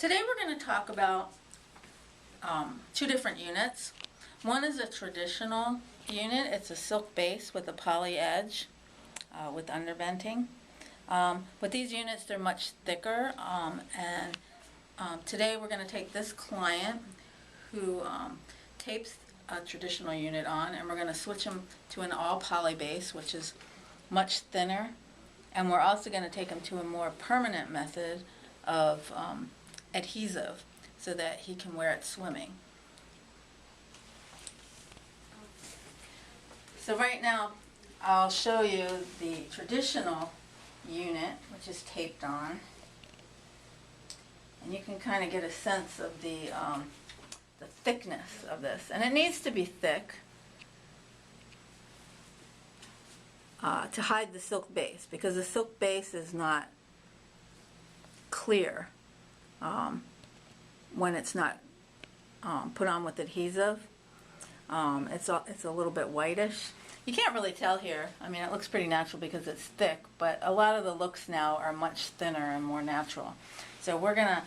Today we're going to talk about two different units. One is a traditional unit. It's a silk base with a poly edge with underventing. With these units, they're much thicker, and today we're going to take this client who tapes a traditional unit on, and we're going to switch him to an all poly base, which is much thinner, and we're also going to take him to a more permanent method of adhesive so that he can wear it swimming. So right now I'll show you the traditional unit, which is taped on, and you can kind of get a sense of the thickness of this, and it needs to be thick to hide the silk base, because the silk base is not clear when it's not put on with adhesive. It's a little bit whitish. You can't really tell here. I mean, it looks pretty natural because it's thick, but a lot of the looks now are much thinner and more natural. So we're going to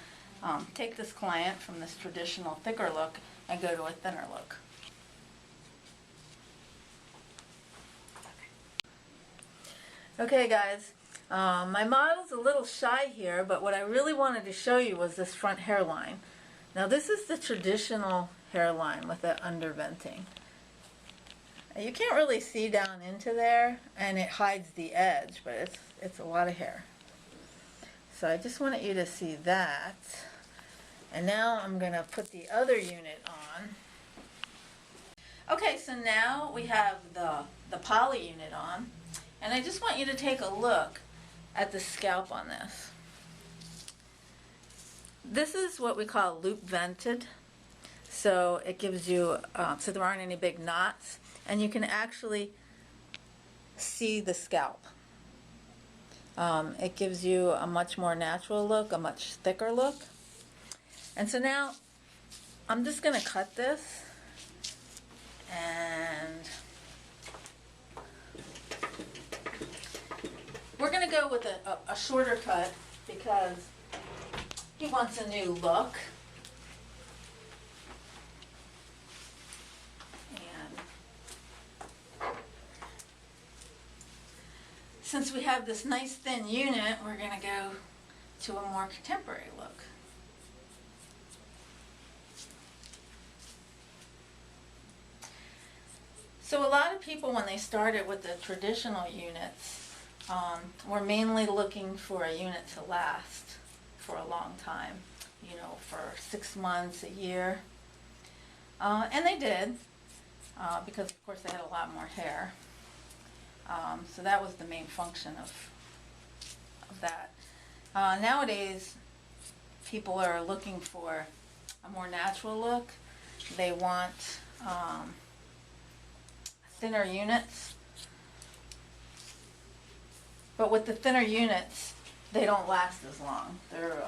take this client from this traditional thicker look and go to a thinner look. Okay guys, my model's a little shy here, but what I really wanted to show you was this front hairline. Now this is the traditional hairline with the underventing. You can't really see down into there, and it hides the edge, but it's a lot of hair. So I just wanted you to see that. And now I'm going to put the other unit on. Okay, so now we have the poly unit on, and I just want you to take a look at the scalp on this. This is what we call loop vented, so it gives you, so there aren't any big knots, and you can actually see the scalp. It gives you a much more natural look, a much thicker look. And so now I'm just going to cut this, and we're going to go with a shorter cut because he wants a new look. And since we have this nice thin unit, we're going to go to a more contemporary look. So a lot of people, when they started with the traditional units, were mainly looking for a unit to last for a long time, you know, for 6 months, a year. And they did, because of course they had a lot more hair. So that was the main function of that. Nowadays, people are looking for a more natural look. They want thinner units, but with the thinner units, they don't last as long. They're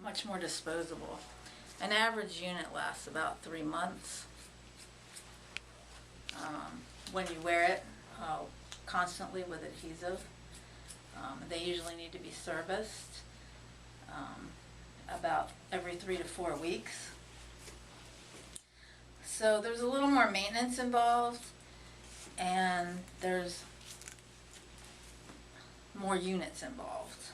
much more disposable. An average unit lasts about 3 months when you wear it constantly with adhesive. They usually need to be serviced about every 3 to 4 weeks. So there's a little more maintenance involved, and there's more units involved.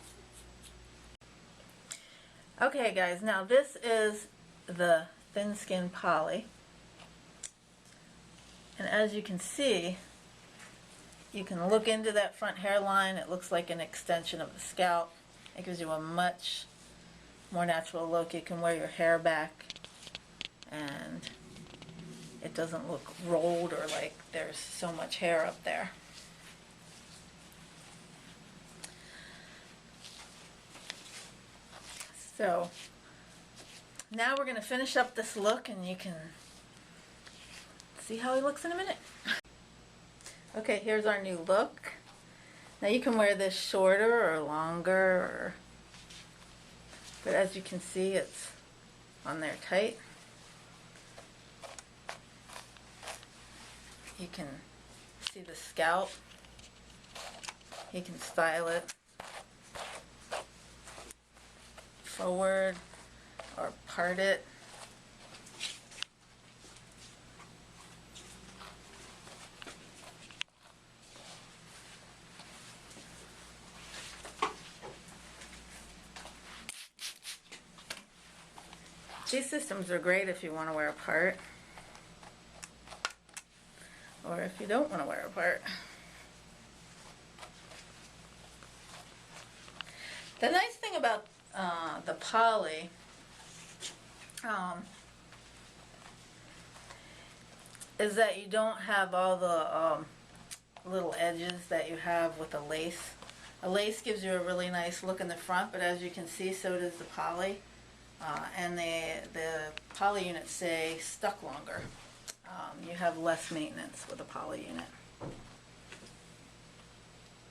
Okay guys, now this is the thin skin poly, and as you can see, you can look into that front hairline. It looks like an extension of the scalp. It gives you a much more natural look. You can wear your hair back and it doesn't look rolled or like there's so much hair up there. So now we're going to finish up this look, and you can see how he looks in a minute. Okay, here's our new look. Now you can wear this shorter or longer, but as you can see, it's on there tight. You can see the scalp. You can style it forward, or part it. These systems are great if you want to wear a part, or if you don't want to wear a part. The nice thing about the poly is that you don't have all the little edges that you have with a lace. A lace gives you a really nice look in the front, but as you can see, so does the poly. And the poly units stay stuck longer. You have less maintenance with a poly unit.